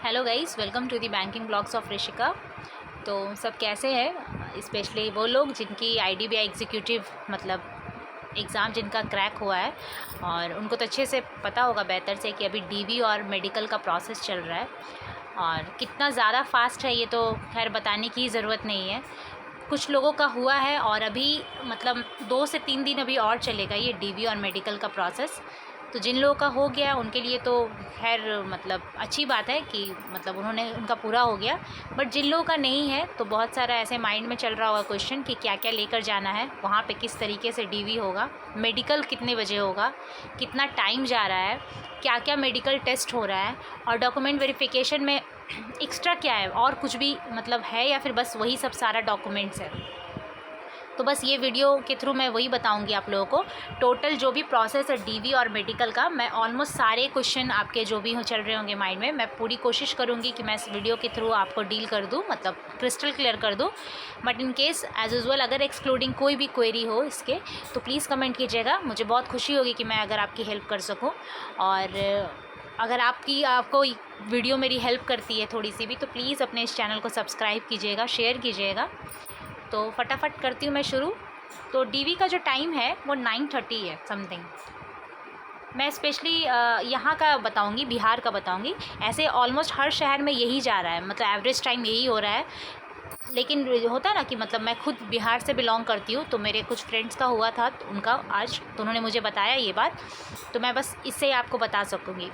Hello guys, welcome to the banking blogs of Rishika. तो सब कैसे हैं, स्पेशली वो लोग जिनकी आईडीबीआई एग्जीक्यूटिव मतलब एग्ज़ाम जिनका क्रैक हुआ है और उनको तो अच्छे से पता होगा बेहतर से कि अभी डीवी और मेडिकल का प्रोसेस चल रहा है और कितना ज़्यादा फास्ट है ये तो खैर बताने की ज़रूरत नहीं है। कुछ लोगों का हुआ है और अभी मतलब 2 से 3 दिन अभी और चलेगा ये डीवी और मेडिकल का प्रोसेस। तो जिन लोगों का हो गया उनके लिए तो खैर मतलब अच्छी बात है कि मतलब उनका पूरा हो गया। बट जिन लोगों का नहीं है तो बहुत सारा ऐसे माइंड में चल रहा होगा क्वेश्चन कि क्या क्या लेकर जाना है वहाँ पे, किस तरीके से डीवी होगा, मेडिकल कितने बजे होगा, कितना टाइम जा रहा है, क्या क्या मेडिकल टेस्ट हो रहा है और डॉक्यूमेंट वेरिफिकेशन में एक्स्ट्रा क्या है और कुछ भी मतलब है या फिर बस वही सब सारा डॉक्यूमेंट्स है। तो बस ये वीडियो के थ्रू मैं वही बताऊंगी आप लोगों को। टोटल जो भी प्रोसेस है डीवी और मेडिकल का, मैं ऑलमोस्ट सारे क्वेश्चन आपके जो भी चल रहे होंगे माइंड में, मैं पूरी कोशिश करूंगी कि मैं इस वीडियो के थ्रू आपको डील कर दूं, मतलब क्रिस्टल क्लियर कर दूं। But in case as usual अगर एक्सक्लूडिंग कोई भी क्वेरी हो इसके तो प्लीज़ कमेंट कीजिएगा, मुझे बहुत खुशी होगी कि मैं अगर आपकी हेल्प कर सकूँ। और अगर आपको वीडियो मेरी हेल्प करती है थोड़ी सी भी तो प्लीज़ अपने इस चैनल को सब्सक्राइब कीजिएगा, शेयर कीजिएगा। तो फटाफट करती हूँ मैं शुरू। तो डीवी का जो टाइम है वो 9:30 है समथिंग। मैं स्पेशली यहाँ का बताऊँगी, बिहार का बताऊँगी। ऐसे ऑलमोस्ट हर शहर में यही जा रहा है, मतलब एवरेज टाइम यही हो रहा है। लेकिन होता है ना कि मतलब मैं खुद बिहार से बिलोंग करती हूँ तो मेरे कुछ फ्रेंड्स का हुआ था तो उनका आज तो उन्होंने मुझे बताया ये बात, तो मैं बस इससे आपको बता सकूँगी।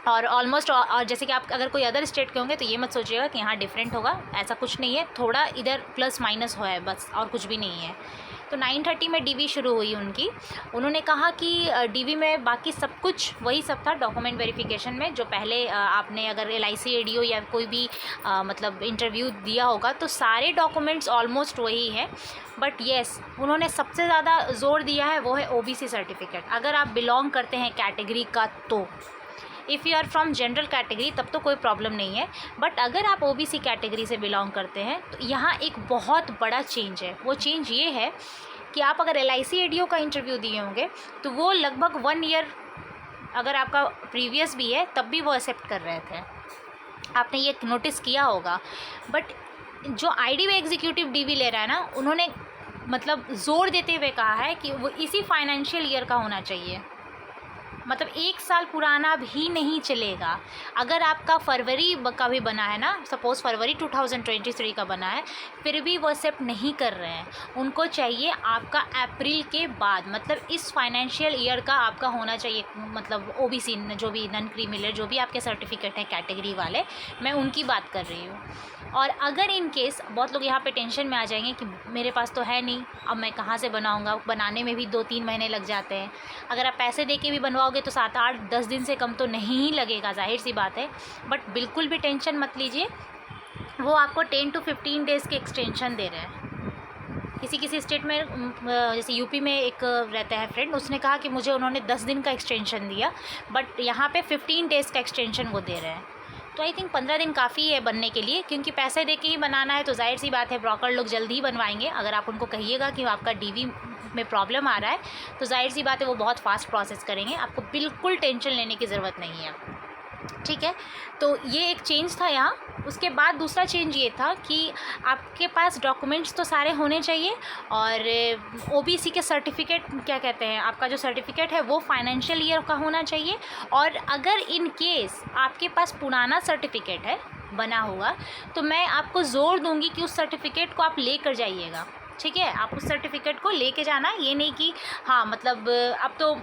और ऑलमोस्ट और जैसे कि आप अगर कोई अदर स्टेट के होंगे तो ये मत सोचिएगा कि यहाँ डिफरेंट होगा, ऐसा कुछ नहीं है, थोड़ा इधर प्लस माइनस हुआ है बस और कुछ भी नहीं है। तो 9:30 में डीवी शुरू हुई उनकी। उन्होंने कहा कि डीवी में बाकी सब कुछ वही सब था डॉक्यूमेंट वेरिफिकेशन में, जो पहले आपने अगर LIC ADO या कोई भी मतलब इंटरव्यू दिया होगा तो सारे डॉक्यूमेंट्स ऑलमोस्ट वही है। बट येस, उन्होंने सबसे ज़्यादा जोर दिया है वो है OBC सर्टिफिकेट। अगर आप बिलोंग करते हैं कैटेगरी का तो if you are from general category तब तो कोई प्रॉब्लम नहीं है। बट अगर आप OBC कैटेगरी से बिलोंग करते हैं तो यहाँ एक बहुत बड़ा चेंज है। वो चेंज ये है कि आप अगर LIC ADO का इंटरव्यू दिए होंगे तो वो लगभग 1 ईयर अगर आपका प्रीवियस भी है तब भी वो एक्सेप्ट कर रहे थे, आपने ये नोटिस किया होगा। बट जो आईडीबीआई एग्जीक्यूटिव डीवी ले रहा है ना, उन्होंने मतलब ज़ोर देते हुए कहा है कि वो इसी फाइनेंशियल ईयर का होना चाहिए, मतलब 1 साल पुराना भी नहीं चलेगा। अगर आपका फरवरी का भी बना है ना, सपोज़ फरवरी 2023 का बना है, फिर भी वो एक्सेप्ट नहीं कर रहे हैं। उनको चाहिए आपका अप्रैल के बाद, मतलब इस फाइनेंशियल ईयर का आपका होना चाहिए, मतलब OBC जो भी नॉन क्रीमी जो भी आपके सर्टिफिकेट हैं कैटेगरी वाले, मैं उनकी बात कर रही हूँ। और अगर इन केस बहुत लोग यहाँ पे टेंशन में आ जाएंगे कि मेरे पास तो है नहीं, अब मैं कहाँ से बनाऊँगा, बनाने में भी 2-3 महीने लग जाते हैं। अगर आप पैसे दे के भी बनवाओगे तो 7-8-10 दिन से कम तो नहीं ही लगेगा, जाहिर सी बात है। बट बिल्कुल भी टेंशन मत लीजिए, वो आपको 10 to 15 डेज़ के एक्सटेंशन दे रहे हैं। किसी किसी स्टेट में जैसे यूपी में एक रहता है फ्रेंड, उसने कहा कि मुझे उन्होंने 10 दिन का एक्सटेंशन दिया, बट यहाँ पे 15 डेज़ का एक्सटेंशन वो दे रहे हैं। तो आई थिंक 15 दिन काफ़ी है बनने के लिए, क्योंकि पैसे दे के ही बनाना है तो जाहिर सी बात है ब्रोकर लोग जल्दी ही बनवाएंगे। अगर आप उनको कहिएगा कि आपका डीवी में प्रॉब्लम आ रहा है तो जाहिर सी बात है वो बहुत फास्ट प्रोसेस करेंगे, आपको बिल्कुल टेंशन लेने की ज़रूरत नहीं है, ठीक है। तो ये एक चेंज था यहाँ। उसके बाद दूसरा चेंज ये था कि आपके पास डॉक्यूमेंट्स तो सारे होने चाहिए और OBC के सर्टिफिकेट क्या कहते हैं, आपका जो सर्टिफिकेट है वो फाइनेंशियल ईयर का होना चाहिए। और अगर इन केस आपके पास पुराना सर्टिफिकेट है बना हुआ तो मैं आपको ज़ोर दूंगी कि उस सर्टिफिकेट को आप लेकर जाइएगा, ठीक है। आप उस सर्टिफिकेट को लेके जाना, ये नहीं कि हाँ मतलब अब तो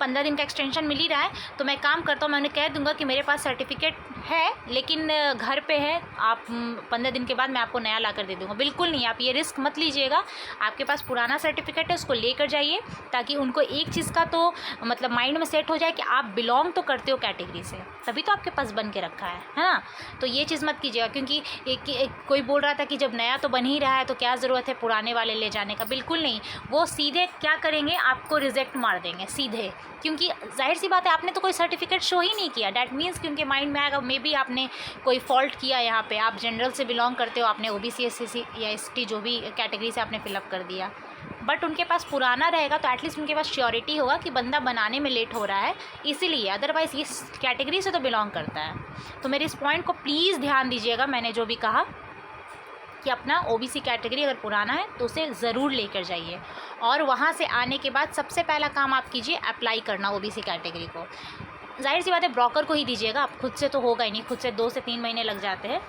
15 दिन का एक्सटेंशन मिल ही रहा है तो मैं काम करता हूँ, मैं उन्हें कह दूंगा कि मेरे पास सर्टिफिकेट है लेकिन घर पे है, आप 15 दिन के बाद मैं आपको नया ला कर दे दूँगा। बिल्कुल नहीं, आप ये रिस्क मत लीजिएगा। आपके पास पुराना सर्टिफिकेट है उसको लेकर जाइए, ताकि उनको एक चीज़ का तो मतलब माइंड में सेट हो जाए कि आप बिलोंग तो करते हो कैटेगरी से, तभी तो आपके पास बन के रखा है ना। तो ये चीज़ मत कीजिएगा, क्योंकि कोई बोल रहा था कि जब नया तो बन ही रहा है तो क्या ज़रूरत है पुराने वाले ले जाने का। बिल्कुल नहीं, वो सीधे क्या करेंगे, आपको रिजेक्ट मार देंगे सीधे, क्योंकि जाहिर सी बात है आपने तो कोई सर्टिफिकेट शो ही नहीं किया। डैट मीन्स कि उनके माइंड में आएगा मे बी आपने कोई फॉल्ट किया, यहाँ पे आप जनरल से बिलोंग करते हो, आपने OBC SC या ST जो भी कैटेगरी से आपने फिलअप कर दिया। बट उनके पास पुराना रहेगा तो एटलीस्ट उनके पास श्योरिटी होगा कि बंदा बनाने में लेट हो रहा है, इसीलिए। अदरवाइज़ इस कैटेगरी से तो बिलोंग करता है। तो मेरे इस पॉइंट को प्लीज़ ध्यान दीजिएगा, मैंने जो भी कहा कि अपना ओबीसी कैटेगरी अगर पुराना है तो उसे ज़रूर लेकर जाइए, और वहाँ से आने के बाद सबसे पहला काम आप कीजिए अप्लाई करना ओबीसी कैटेगरी को। जाहिर सी बात है ब्रोकर को ही दीजिएगा, आप खुद से तो होगा ही नहीं, खुद से 2 से 3 महीने लग जाते हैं,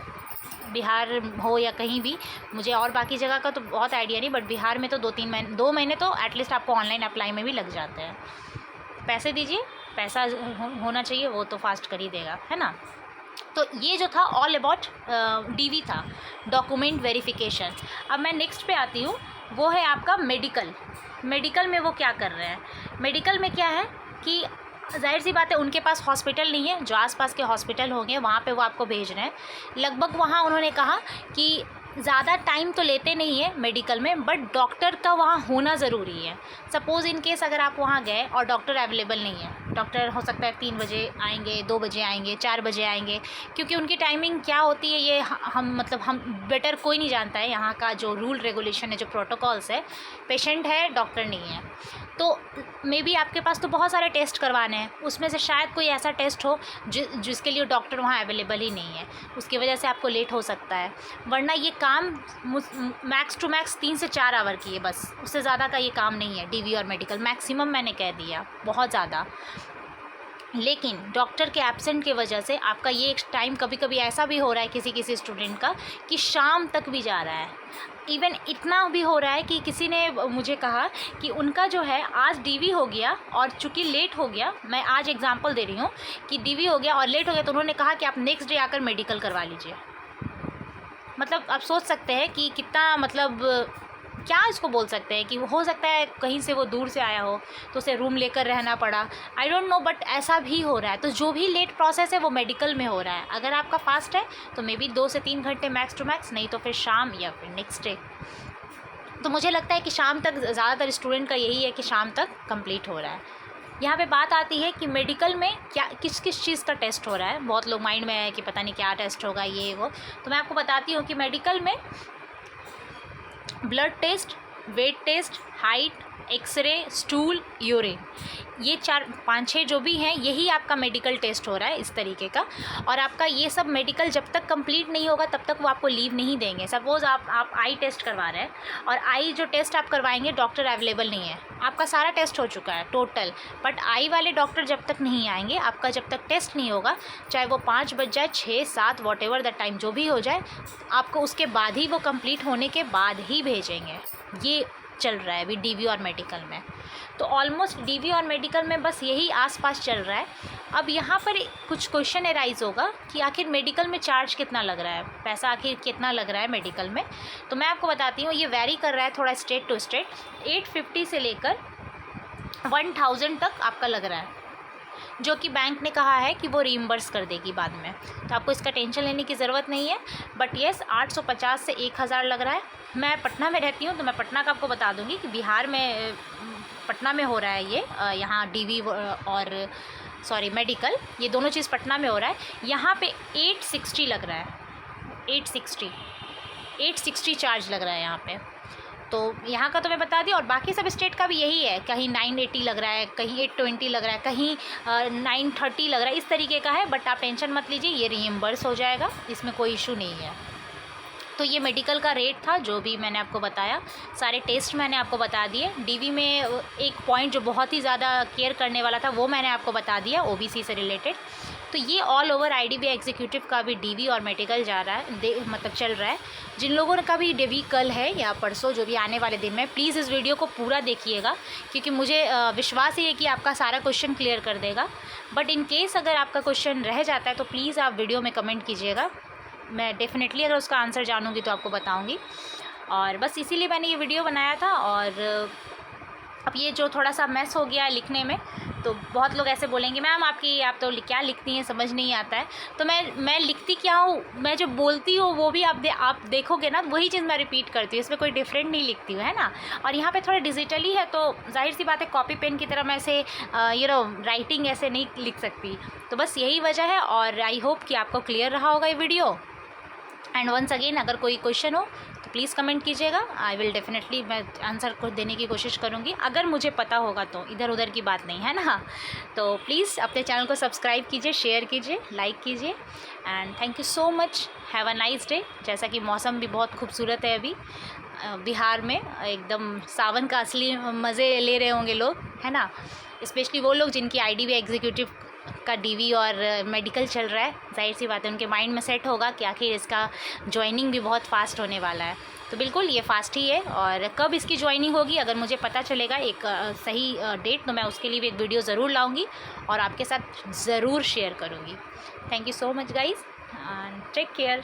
बिहार हो या कहीं भी। मुझे और बाकी जगह का तो बहुत आइडिया नहीं, बट बिहार में तो 2 महीने तो एटलीस्ट आपको ऑनलाइन अप्लाई में भी लग जाते हैं। पैसे दीजिए, पैसा होना चाहिए, वो तो फास्ट कर ही देगा, है ना। तो ये जो था ऑल अबाउट डीवी था, डॉक्यूमेंट वेरिफिकेशन। अब मैं नेक्स्ट पे आती हूँ, वो है आपका मेडिकल। मेडिकल में वो क्या कर रहे हैं? मेडिकल में क्या है कि जाहिर सी बात है उनके पास हॉस्पिटल नहीं है, जो आसपास के हॉस्पिटल होंगे वहाँ पे वो आपको भेज रहे हैं। लगभग वहाँ उन्होंने कहा कि ज़्यादा टाइम तो लेते नहीं है मेडिकल में, बट डॉक्टर का वहाँ होना ज़रूरी है। सपोज़ इन केस अगर आप वहाँ गए और डॉक्टर अवेलेबल नहीं है, डॉक्टर हो सकता है 3 बजे आएंगे, 2 बजे आएंगे, 4 बजे आएंगे, क्योंकि उनकी टाइमिंग क्या होती है ये हम बेटर कोई नहीं जानता है। यहाँ का जो रूल रेगुलेशन है, जो प्रोटोकॉल्स है, पेशेंट है, डॉक्टर नहीं है, तो मे बी आपके पास तो बहुत सारे टेस्ट करवाने हैं, उसमें से शायद कोई ऐसा टेस्ट हो जिसके लिए डॉक्टर वहाँ अवेलेबल ही नहीं है, उसकी वजह से आपको लेट हो सकता है। वरना ये काम मैक्स टू मैक्स 3 से 4 आवर की है, बस उससे ज़्यादा का ये काम नहीं है। डीवी और मेडिकल मैक्सिमम मैंने कह दिया, बहुत ज़्यादा। लेकिन डॉक्टर के एब्सेंट की वजह से आपका ये एक टाइम कभी कभी ऐसा भी हो रहा है किसी स्टूडेंट का कि शाम तक भी जा रहा है। इवन इतना भी हो रहा है कि किसी ने मुझे कहा कि उनका जो है आज डीवी हो गया और चूँकि लेट हो गया, मैं आज एग्जांपल दे रही हूँ कि डीवी हो गया और लेट हो गया, तो उन्होंने कहा कि आप नेक्स्ट डे आकर मेडिकल करवा लीजिए। मतलब आप सोच सकते हैं कि कितना, मतलब क्या इसको बोल सकते हैं कि हो सकता है कहीं से वो दूर से आया हो तो उसे रूम लेकर रहना पड़ा, आई डोंट नो, बट ऐसा भी हो रहा है। तो जो भी लेट प्रोसेस है वो मेडिकल में हो रहा है। अगर आपका फास्ट है तो मे बी 2 से 3 घंटे मैक्स टू मैक्स, नहीं तो फिर शाम या फिर नेक्स्ट डे। तो मुझे लगता है कि शाम तक ज़्यादातर स्टूडेंट का यही है कि शाम तक कंप्लीट हो रहा है। यहाँ पे बात आती है कि मेडिकल में क्या किस किस चीज़ का टेस्ट हो रहा है। बहुत लोग माइंड में है कि पता नहीं क्या टेस्ट होगा ये वो, तो मैं आपको बताती हूँ कि मेडिकल में blood test, weight test, height, x-ray, stool, urine, ये 4-5-6 जो भी हैं, यही आपका मेडिकल टेस्ट हो रहा है इस तरीके का। और आपका ये सब मेडिकल जब तक कंप्लीट नहीं होगा तब तक वो आपको लीव नहीं देंगे। सपोज़ आप आई टेस्ट करवा रहे हैं और आई जो टेस्ट आप करवाएंगे डॉक्टर अवेलेबल नहीं है, आपका सारा टेस्ट हो चुका है टोटल, बट आई वाले डॉक्टर जब तक नहीं आएंगे, आपका जब तक टेस्ट नहीं होगा, चाहे वो 5 बज जाए, 6, 7, वॉट एवर द टाइम जो भी हो जाए, आपको उसके बाद ही, वो कंप्लीट होने के बाद ही भेजेंगे। ये चल रहा है अभी डीवी और मेडिकल में। तो ऑलमोस्ट डीवी और मेडिकल में बस यही आसपास चल रहा है। अब यहाँ पर कुछ क्वेश्चन एराइज होगा कि आखिर मेडिकल में चार्ज कितना लग रहा है, पैसा आखिर कितना लग रहा है मेडिकल में। तो मैं आपको बताती हूँ, ये वेरी कर रहा है थोड़ा स्टेट टू स्टेट। 850 से लेकर 1000 तक आपका लग रहा है, जो कि बैंक ने कहा है कि वो रीइम्बर्स कर देगी बाद में, तो आपको इसका टेंशन लेने की ज़रूरत नहीं है। बट येस, 850 से 1000 लग रहा है। मैं पटना में रहती हूँ तो मैं पटना का आपको बता दूँगी कि बिहार में पटना में हो रहा है ये, यहाँ डीवी और मेडिकल, ये दोनों चीज़ पटना में हो रहा है। यहाँ पे 860 लग रहा है, 860 चार्ज लग रहा है यहाँ पे। तो यहाँ का तो मैं बता दी, और बाकी सब स्टेट का भी यही है, कहीं 980 लग रहा है, कहीं 820 लग रहा है, कहीं 930 लग रहा है, इस तरीके का है। बट आप टेंशन मत लीजिए, ये रीइम्बर्स हो जाएगा, इसमें कोई इशू नहीं है। तो ये मेडिकल का रेट था जो भी मैंने आपको बताया, सारे टेस्ट मैंने आपको बता दिए। डीवी में एक पॉइंट जो बहुत ही ज़्यादा केयर करने वाला था वो मैंने आपको बता दिया, ओबीसी से रिलेटेड। तो ये ऑल ओवर आईडीबीआई एग्जीक्यूटिव का भी डीवी और मेडिकल जा रहा है, मतलब चल रहा है। जिन लोगों का भी डीवी कल है या परसों, जो भी आने वाले दिन में, प्लीज़ इस वीडियो को पूरा देखिएगा, क्योंकि मुझे विश्वास ही है कि आपका सारा क्वेश्चन क्लियर कर देगा। बट इन केस अगर आपका क्वेश्चन रह जाता है तो प्लीज़ आप वीडियो में कमेंट कीजिएगा, मैं डेफिनेटली अगर उसका आंसर जानूँगी तो आपको बताऊँगी। और बस इसीलिए मैंने ये वीडियो बनाया था। और अब ये जो थोड़ा सा मैस हो गया लिखने में, तो बहुत लोग ऐसे बोलेंगे मैम आप तो क्या लिखती हैं, समझ नहीं आता है। तो मैं लिखती क्या हूँ, मैं जो बोलती हूँ वो भी आप देखोगे ना, वही चीज़ मैं रिपीट करती हूँ, इसमें कोई डिफरेंट नहीं लिखती हूँ, है ना। और यहाँ पे थोड़ा डिजिटली है तो जाहिर सी बात है कॉपी पेन की तरह मैं ऐसे राइटिंग ऐसे नहीं लिख सकती। तो बस यही वजह है, और आई होप कि आपको क्लियर रहा होगा ये वीडियो। एंड वंस अगेन, अगर कोई क्वेश्चन हो तो प्लीज़ कमेंट कीजिएगा, आई विल डेफिनेटली मैं आंसर को देने की कोशिश करूँगी, अगर मुझे पता होगा तो, इधर उधर की बात नहीं है ना। तो प्लीज़ अपने चैनल को सब्सक्राइब कीजिए, शेयर कीजिए, लाइक कीजिए and thank you so much. Have a nice day. जैसा कि मौसम भी बहुत खूबसूरत है अभी बिहार में, एकदम सावन का असली मज़े ले रहे होंगे लोग, है ना, स्पेशली वो लोग जिनकी IDBI एग्जीक्यूटिव का DV और मेडिकल चल रहा है। जाहिर सी बात है उनके माइंड में सेट होगा कि आखिर इसका ज्वाइनिंग भी बहुत फास्ट होने वाला है। तो बिल्कुल ये फास्ट ही है, और कब इसकी ज्वाइनिंग होगी अगर मुझे पता चलेगा एक सही डेट, तो मैं उसके लिए भी एक वीडियो ज़रूर लाऊंगी और आपके साथ ज़रूर शेयर करूँगी। Thank you so much guys and take care.